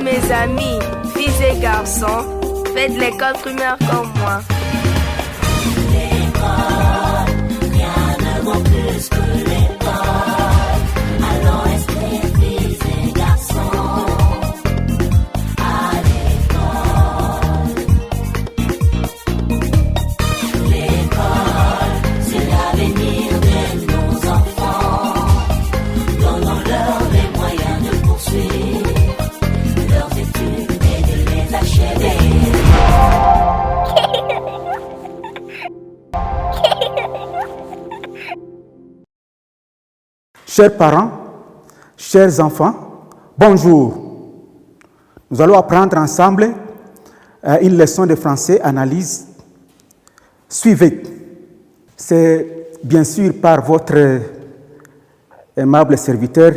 mes amis, filles et garçons, faites l'école primaire comme moi. L'école, rien ne vaut plus que l'école. Allons rester filles et garçons à l'école. L'école, c'est l'avenir de nos enfants. Donnons-leur les moyens de poursuivre leurs études et de les achever. Chers parents, chers enfants, bonjour. Nous allons apprendre ensemble une leçon de français analyse. Suivez. C'est bien sûr par votre aimable serviteur,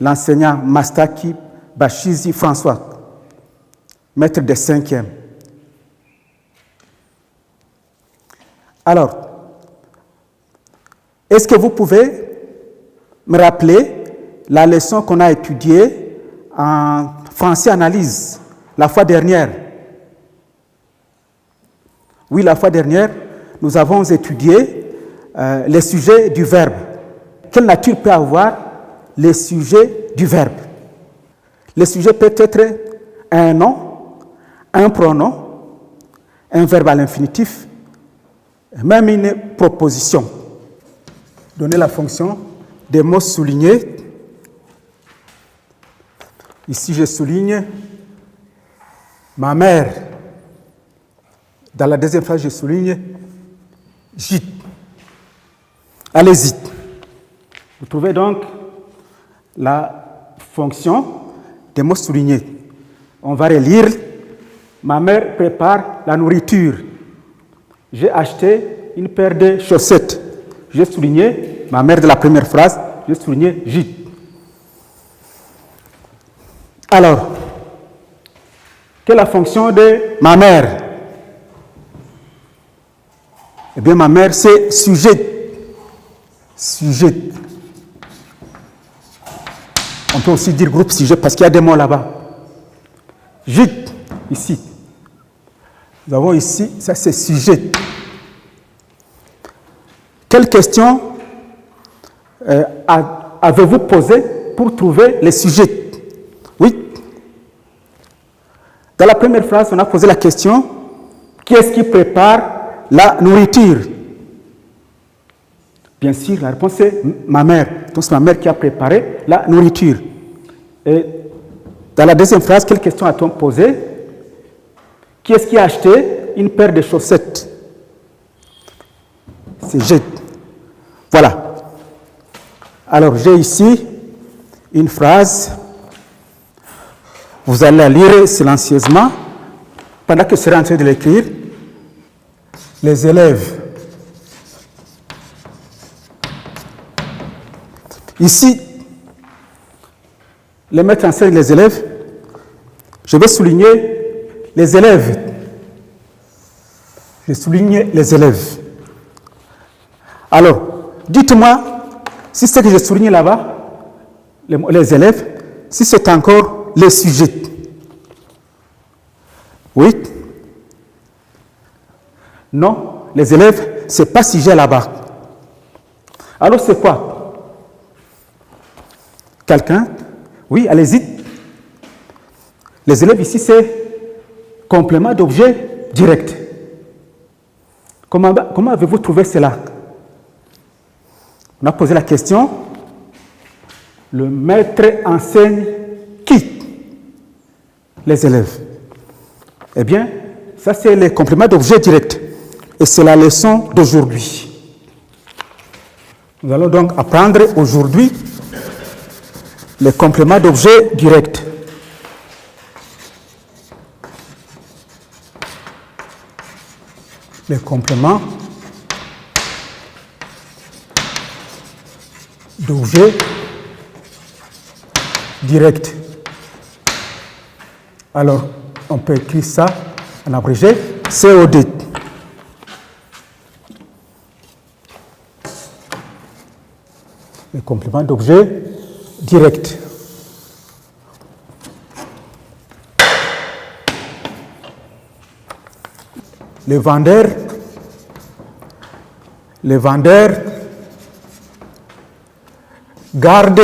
l'enseignant Mastaki Bashizi François, maître de 5e. Alors, est-ce que vous pouvez me rappeler la leçon qu'on a étudiée en français analyse la fois dernière? Oui, la fois dernière, nous avons étudié les sujets du verbe. Quelle nature peut avoir les sujets du verbe? Le sujet peut être un nom, un pronom, un verbe à l'infinitif, même une proposition. Donner la fonction des mots soulignés. Ici, je souligne ma mère. Dans la deuxième phrase, je souligne gîte. Allez-y. Vous trouvez donc la fonction des mots soulignés. On va relire. Ma mère prépare la nourriture. J'ai acheté une paire de chaussettes. J'ai souligné ma mère de la première phrase. J'ai souligné gîte. Alors, quelle est la fonction de ma mère? Eh bien, ma mère, c'est sujet. Sujet. On peut aussi dire groupe sujet parce qu'il y a des mots là-bas. Gîte, ici. Nous avons ici, ça c'est sujet. Quelle question avez-vous posé pour trouver les sujets? Oui. Dans la première phrase, on a posé la question, qui est-ce qui prépare la nourriture? Bien sûr, la réponse est ma mère. Donc c'est ma mère qui a préparé la nourriture. Et dans la deuxième phrase, quelle question a-t-on posé? Qui est-ce qui a acheté une paire de chaussettes? C'est je. Voilà. Alors j'ai ici une phrase. Vous allez la lire silencieusement pendant que je serai en train de l'écrire. Les élèves. Ici, le maître enseigne les élèves. Je vais souligner les élèves. Je souligne les élèves. Alors, dites-moi si ce que je souligne là-bas, les élèves, si c'est encore les sujets. Oui? Non, les élèves, ce n'est pas sujet là-bas. Alors, c'est quoi? Quelqu'un? Oui, allez-y. Les élèves ici, c'est complément d'objet direct. Comment avez-vous trouvé cela? On a posé la question. Le maître enseigne qui? Les élèves. Eh bien, ça c'est le complément d'objet direct. Et c'est la leçon d'aujourd'hui. Nous allons donc apprendre aujourd'hui les compléments d'objet direct. Les compléments d'objet direct. Alors, on peut écrire ça en abrégé, COD. Les compléments d'objet direct. les vendeurs gardent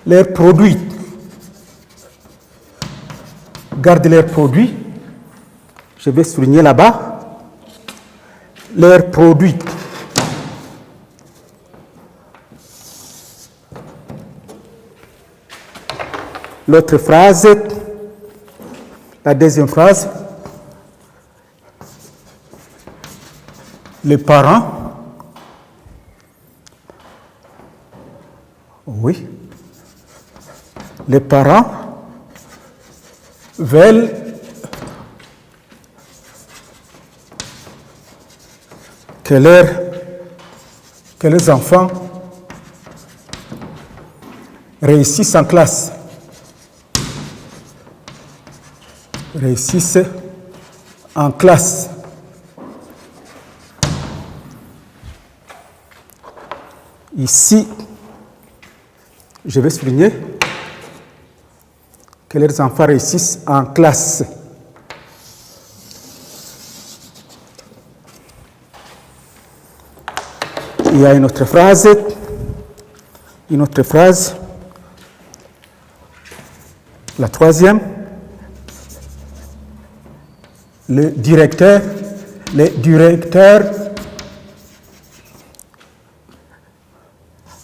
leurs produits. Gardent leurs produits. Je vais souligner là-bas. Leurs produits. L'autre phrase, la deuxième phrase. Les parents, oui, les parents veulent que leurs enfants réussissent en classe. Réussissent en classe. Ici, je vais souligner que les enfants réussissent en classe. Il y a une autre phrase. La troisième. Le directeur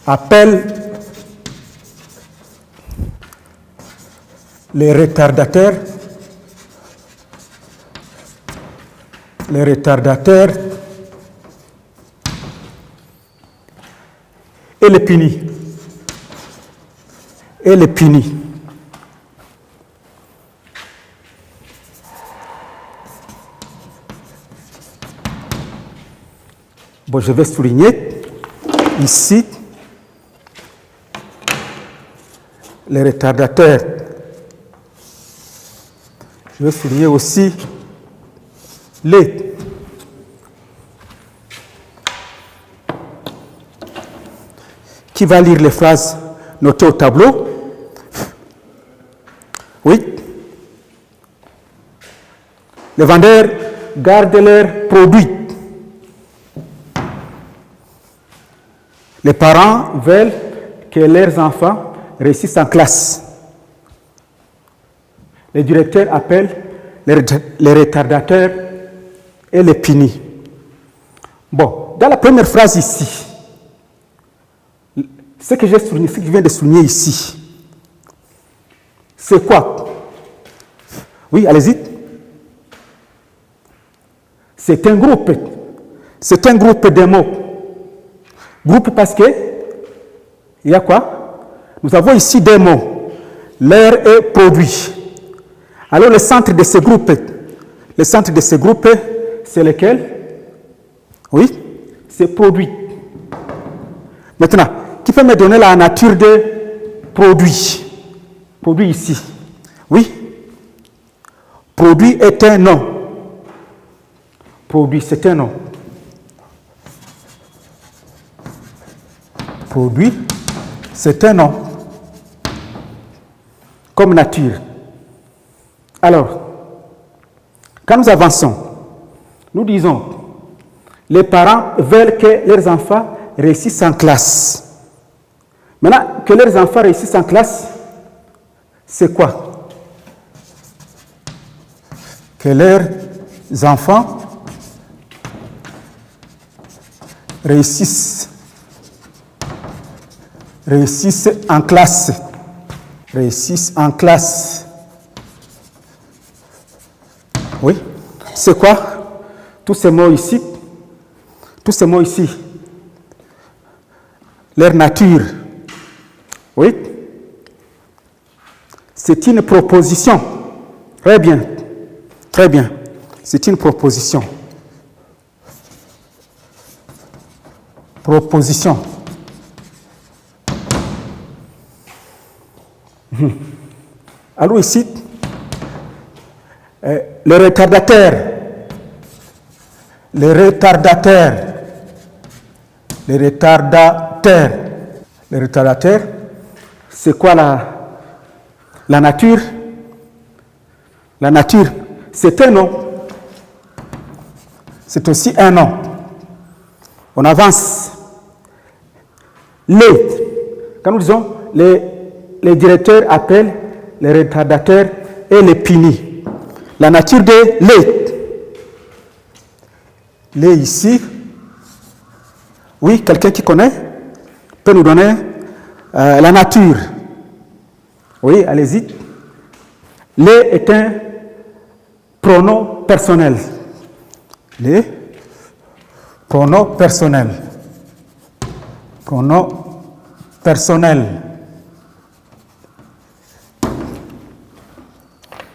appelle les retardateurs et les punit. Bon, je vais souligner ici les retardateurs. Je vais souligner aussi les. Qui va lire les phrases notées au tableau? Oui. Les vendeurs gardent leurs produits. Les parents veulent que leurs enfants réussissent en classe. Les directeurs appellent les retardateurs et les punit. Bon, dans la première phrase ici, ce que j'ai souligné, ce que je viens de souligner ici, c'est quoi? Oui, allez-y. C'est un groupe de mots. Groupe parce que, il y a quoi? Nous avons ici des mots, l'air et produit. Alors le centre de ce groupe, c'est lequel? Oui, c'est produit. Maintenant, qui peut me donner la nature de produit? Produit ici. Oui. Produit est un nom. Produit, c'est un nom. Produit, c'est un nom. Comme nature. Alors, quand nous avançons, nous disons, les parents veulent que leurs enfants réussissent en classe. Maintenant, que leurs enfants réussissent en classe, c'est quoi? Que leurs enfants réussissent en classe. Réussissent en classe. Oui. C'est quoi? Tous ces mots ici. Leur nature. Oui. C'est une proposition. Très bien. C'est une proposition. Alors ici, le retardataire, c'est quoi la La nature, c'est un nom. C'est aussi un nom. On avance. Quand nous disons, les directeurs appellent les retardateurs et les punis. La nature de lait ici. Oui, quelqu'un qui connaît peut nous donner la nature. Oui, allez-y. Lait est un pronom personnel. Les pronoms personnels. Pronom personnel.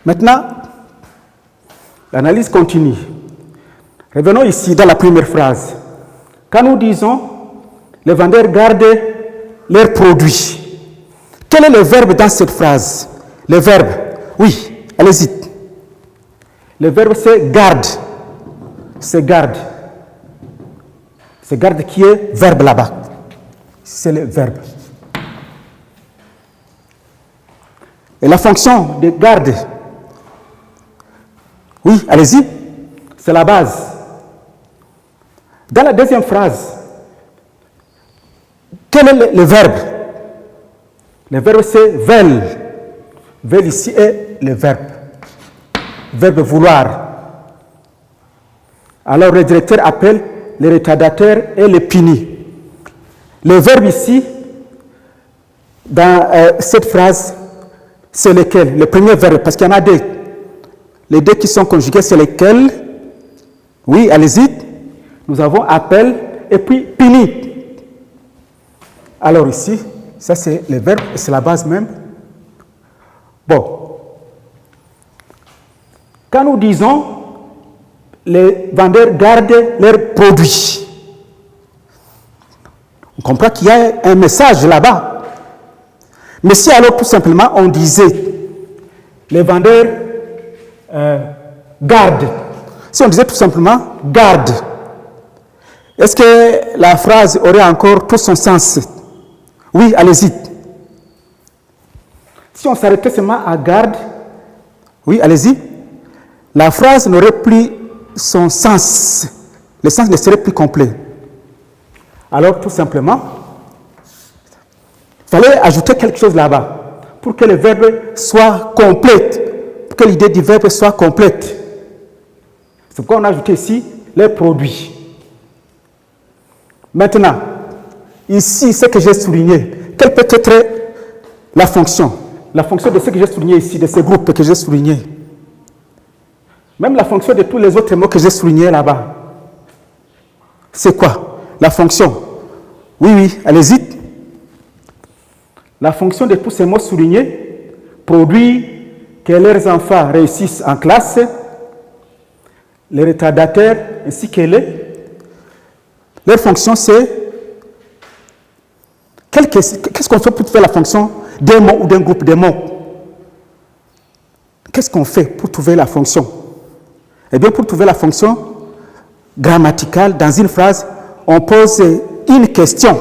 Maintenant, l'analyse continue. Revenons ici dans la première phrase. Quand nous disons les vendeurs gardent leurs produits, quel est le verbe dans cette phrase? Le verbe, oui, allez-y. Le verbe c'est garde. C'est garde. C'est garde qui est verbe là-bas. C'est le verbe. Et la fonction de garde, oui, allez-y, c'est la base. Dans la deuxième phrase, quel est le verbe? Le verbe c'est veille. Veille ici est le verbe. Verbe vouloir. Alors le directeur appelle les retardateurs et les punis. Le verbe ici, dans cette phrase, c'est lequel? Le premier verbe, parce qu'il y en a deux. Les deux qui sont conjugués, c'est lesquels? Oui, allez-y. Nous avons appel et puis puni. Alors ici, ça c'est le verbe, c'est la base même. Bon. Quand nous disons les vendeurs gardent leurs produits, on comprend qu'il y a un message là-bas. Mais si alors tout simplement on disait les vendeurs gardent, si on disait tout simplement garde, est-ce que la phrase aurait encore tout son sens? Oui, allez-y. Si on s'arrêtait seulement à garde, oui, allez-y, la phrase n'aurait plus son sens. Le sens ne serait plus complet. Alors, tout simplement, il fallait ajouter quelque chose là-bas pour que le verbe soit complet, pour que l'idée du verbe soit complète. C'est pourquoi on a ajouté ici les produits. Maintenant, ici, ce que j'ai souligné, quelle peut être la fonction? La fonction de ce que j'ai souligné ici, de ces groupes que j'ai souligné. Même la fonction de tous les autres mots que j'ai soulignés là-bas. C'est quoi? La fonction. Oui, allez-y. La fonction de tous ces mots soulignés produit que leurs enfants réussissent en classe, les retardateurs ainsi que leur fonction, c'est qu'est-ce qu'on fait pour trouver la fonction d'un mot ou d'un groupe de mots? Qu'est-ce qu'on fait pour trouver la fonction? Eh bien, pour trouver la fonction grammaticale dans une phrase, on pose une question.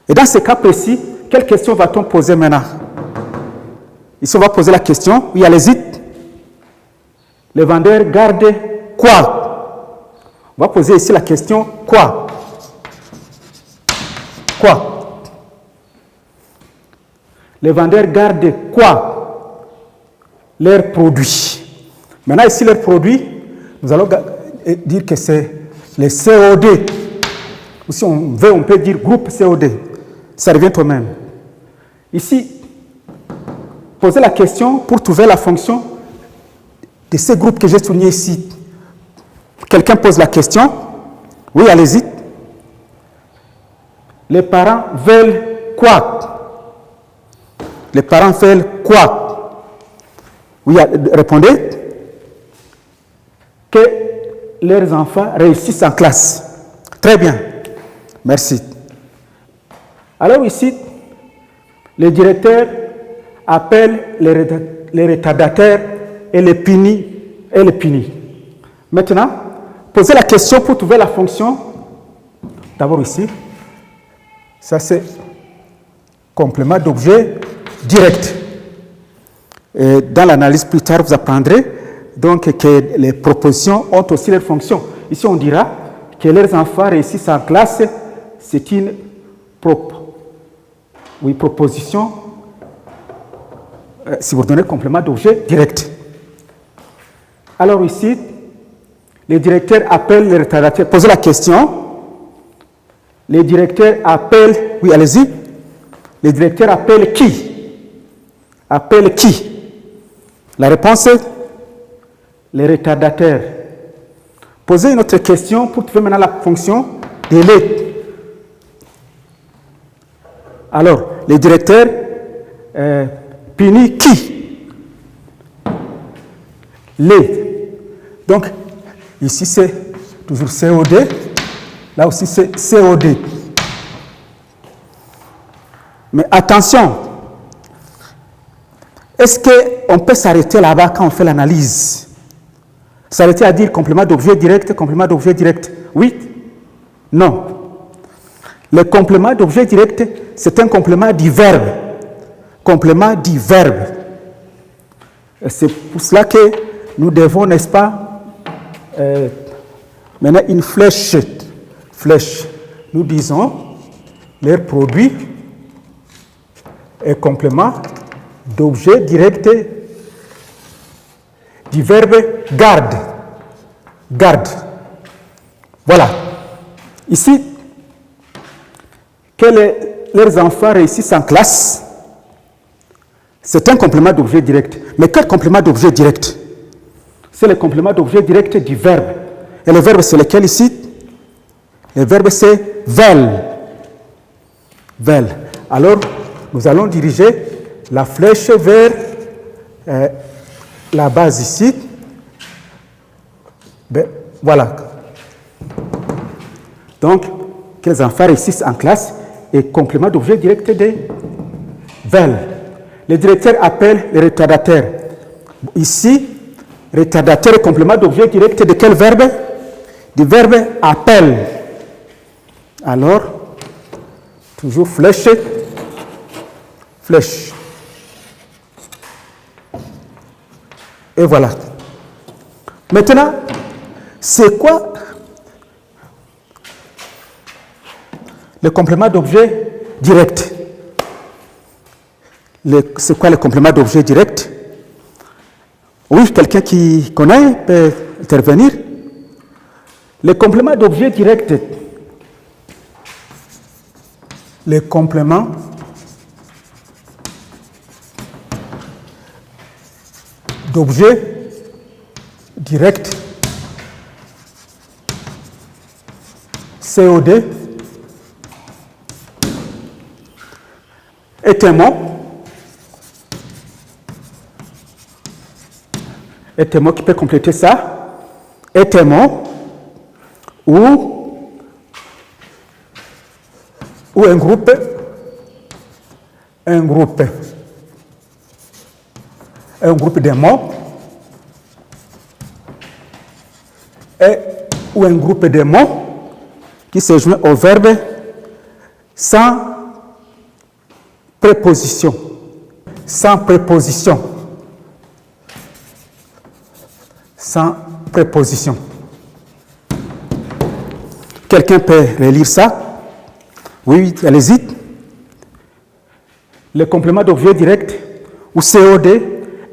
Et dans ce cas précis, quelle question va-t-on poser maintenant? Ici, on va poser la question. Oui, allez-y. Les vendeurs gardent quoi? On va poser ici la question quoi? Quoi? Les vendeurs gardent quoi? Leurs produits. Maintenant, ici, leurs produits, nous allons dire que c'est les COD. Ou si on veut, on peut dire groupe COD. Ça revient au même. Ici, poser la question pour trouver la fonction de ces groupes que j'ai soulignés ici. Quelqu'un pose la question. Oui, allez-y. Les parents veulent quoi? Les parents veulent quoi? Oui, répondez. Que leurs enfants réussissent en classe. Très bien. Merci. Alors ici, le directeur appelle les retardateurs et les punis. Maintenant, posez la question pour trouver la fonction. D'abord ici, ça c'est complément d'objet direct. Et dans l'analyse plus tard, vous apprendrez donc que les propositions ont aussi leurs fonctions. Ici, on dira que leurs enfants réussissent en classe, c'est une proposition subordonnée complément d'objet direct. Alors ici, les directeurs appellent les retardataires. Posez la question. Les directeurs appellent, oui, allez-y. Les directeurs appellent qui? Appellent qui? La réponse est les retardataires. Posez une autre question pour trouver maintenant la fonction de les. Alors, les directeurs punissent qui? Les. Donc, ici c'est toujours COD, là aussi c'est COD. Mais attention, est-ce qu'on peut s'arrêter là-bas quand on fait l'analyse? S'arrêter à dire complément d'objet direct, complément d'objet direct? Oui? Non. Le complément d'objet direct, c'est un complément du verbe. Complément du verbe. C'est pour cela que nous devons, n'est-ce pas, maintenant une flèche. Nous disons, leur produit est complément d'objet direct du verbe garde. Garde. Voilà. Ici, que leurs enfants réussissent en classe, c'est un complément d'objet direct. Mais quel complément d'objet direct? C'est le complément d'objet direct du verbe. Et le verbe, c'est lequel ici? Le verbe, c'est vel. Vel. Alors, nous allons diriger la flèche vers la base ici. Ben, voilà. Donc, que les enfants réussissent en classe et complément d'objet direct de vel. Le directeur appelle les retardataires. Ici, retardateur est complément d'objet direct de quel verbe? Du verbe appelle. Alors, toujours flèche. Flèche. Et voilà. Maintenant, c'est quoi le complément d'objet direct? C'est quoi le complément d'objet direct? Oui, quelqu'un qui connaît peut intervenir. Le complément d'objet direct. Le complément d'objet direct. COD est un mot. Est un mot qui peut compléter ça. Est un mot ou un groupe de mots ou un groupe de mots qui se joint au verbe sans préposition. Sans préposition. Sans préposition. Quelqu'un peut relire ça? Oui, allez-y. Le complément d'objet direct ou COD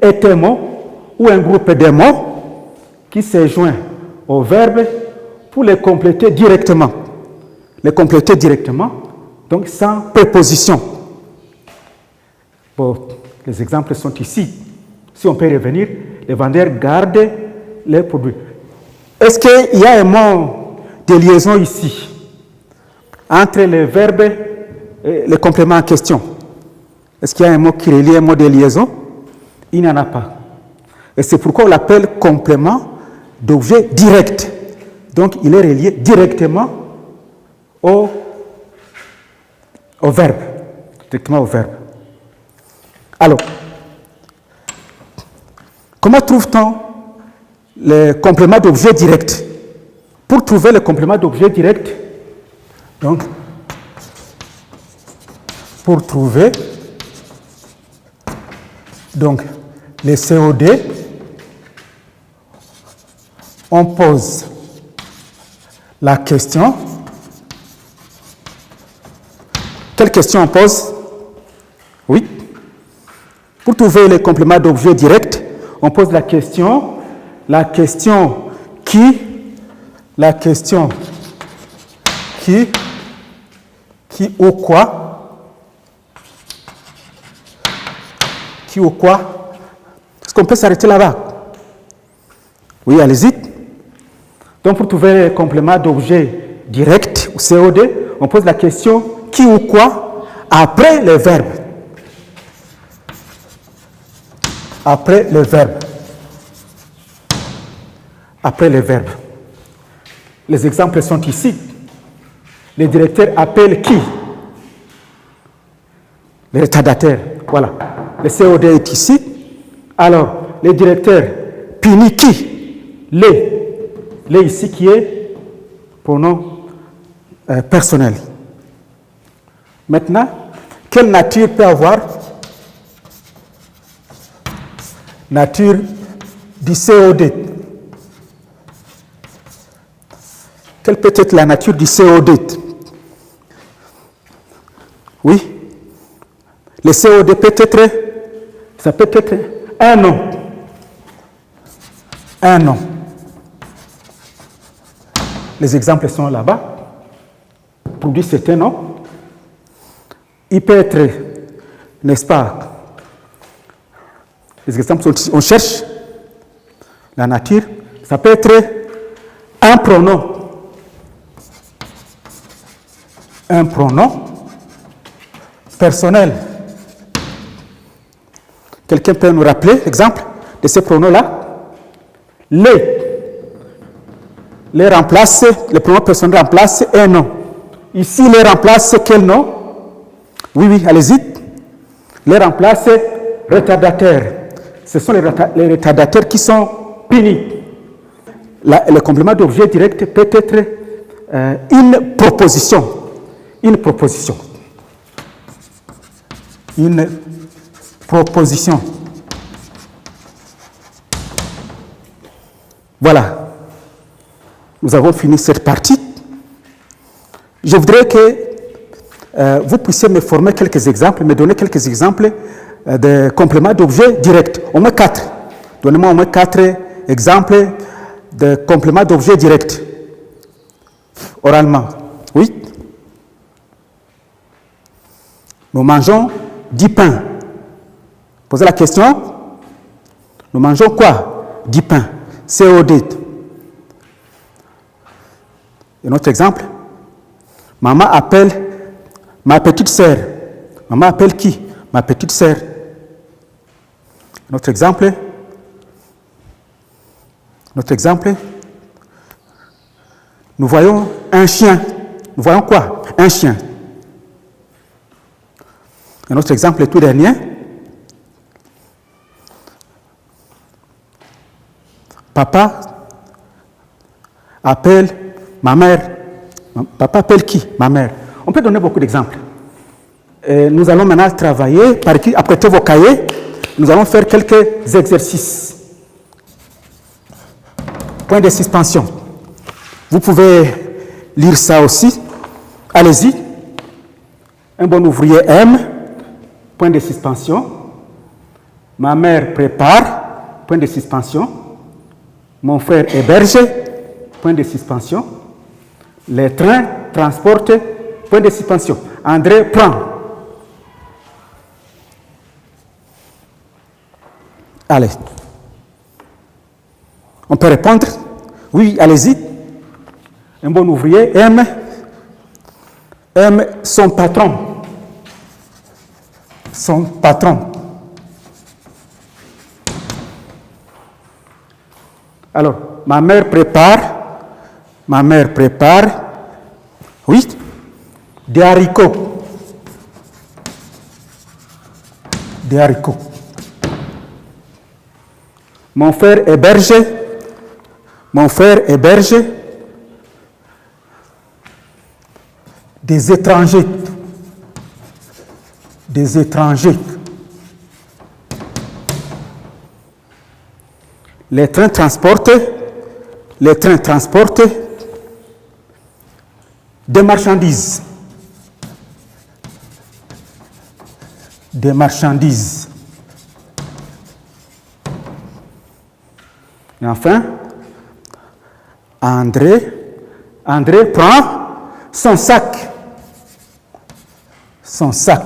est un mot ou un groupe de mots qui se joint au verbe pour les compléter directement. Les compléter directement, donc sans préposition. Bon, les exemples sont ici. Si on peut revenir, les vendeurs gardent les produits. Est-ce qu'il y a un mot de liaison ici entre le verbe et le complément en question? Est-ce qu'il y a un mot qui relie un mot de liaison? Il n'y en a pas. Et c'est pourquoi on l'appelle complément d'objet direct. Donc, il est relié directement au verbe. Directement au verbe. Alors, comment trouve-t-on le complément d'objet direct? Pour trouver le complément d'objet direct, donc, pour trouver donc les COD, on pose la question. Quelle question on pose? Oui. Pour trouver les compléments d'objet direct, on pose la question qui ou quoi, est-ce qu'on peut s'arrêter là-bas? Oui, allez-y. Donc, pour trouver les compléments d'objet direct ou COD, on pose la question qui ou quoi après le verbe. Après le verbe. Après le verbe. Les exemples sont ici. Le directeur appelle qui? Le retardataire. Voilà. Le COD est ici. Alors, le directeur punit qui? Le ici qui est pronom personnel. Maintenant, quelle nature peut avoir? Nature du COD. Quelle peut être la nature du COD? Oui. Le COD peut être, ça peut être un nom. Un nom. Les exemples sont là-bas. Produit, c'est un nom. Il peut être, n'est-ce pas? Les exemples sont ici. On cherche la nature. Ça peut être un pronom. Un pronom personnel. Quelqu'un peut nous rappeler l'exemple de ce pronom-là? Le remplace, le pronom personnel remplace un nom. Ici, le remplace quel nom? Oui, allez-y. Le remplace retardataire. Ce sont les retardateurs qui sont punis. Le complément d'objet direct peut être une proposition. Une proposition. Une proposition. Voilà. Nous avons fini cette partie. Je voudrais que vous puissiez me former quelques exemples, me donner quelques exemples de compléments d'objet direct. Au moins 4. Donnez-moi au moins 4 exemples de compléments d'objet direct. Oralement. Oui. Nous mangeons 10 pains. Posez la question. Nous mangeons quoi? 10 pains. COD. Un autre exemple. Maman appelle ma petite sœur. Maman appelle qui? Ma petite sœur. Un autre exemple. Notre exemple. Nous voyons un chien. Nous voyons quoi? Un chien. Un autre exemple, le tout dernier. Papa appelle ma mère. Papa appelle qui? Ma mère. On peut donner beaucoup d'exemples. Nous allons maintenant travailler, par écrit, apprêtez vos cahiers. Nous allons faire quelques exercices. Point de suspension. Vous pouvez lire ça aussi. Allez-y. Un bon ouvrier aime. Point de suspension. Ma mère prépare. Point de suspension. Mon frère héberge. Point de suspension. Les trains transportent. Point de suspension. André prend. Allez. On peut répondre? Oui, allez-y. Un bon ouvrier aime son patron. Son patron. Alors, ma mère prépare, oui, des haricots. Des haricots. Mon frère héberge des étrangers. Des étrangers. Les trains transportent des marchandises. Des marchandises. Et enfin, André prend son sac. Son sac.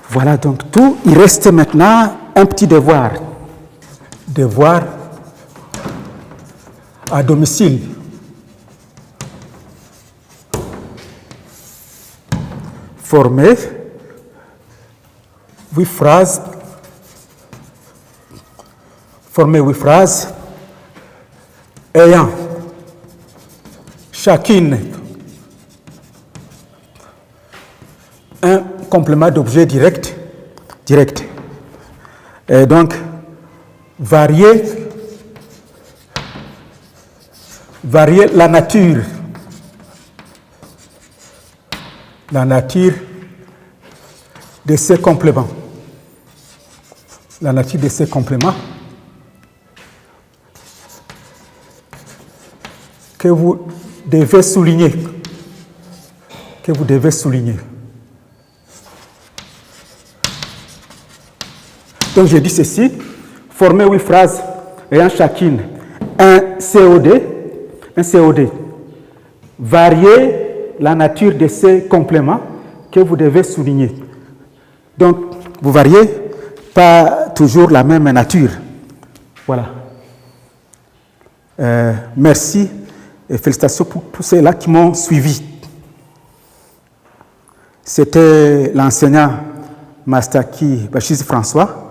Voilà donc tout. Il reste maintenant un petit devoir. Devoir à domicile. Former 8 phrases. Former 8 phrases ayant chacune un complément d'objet direct. Et donc, varier la nature. La nature de ces compléments. La nature de ces compléments que vous devez souligner. Que vous devez souligner. Donc je dis ceci, former 8 phrases ayant chacune un COD, varier la nature de ces compléments que vous devez souligner. Donc, vous variez pas toujours la même nature. Voilà. Merci et félicitations pour tous ceux-là qui m'ont suivi. C'était l'enseignant Mastaki Bachis François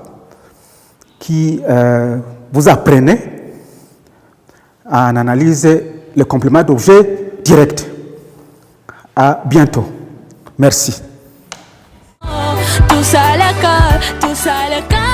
qui vous apprenait à analyser le complément d'objet direct. À bientôt. Merci. Tous à l'école, tous à l'école.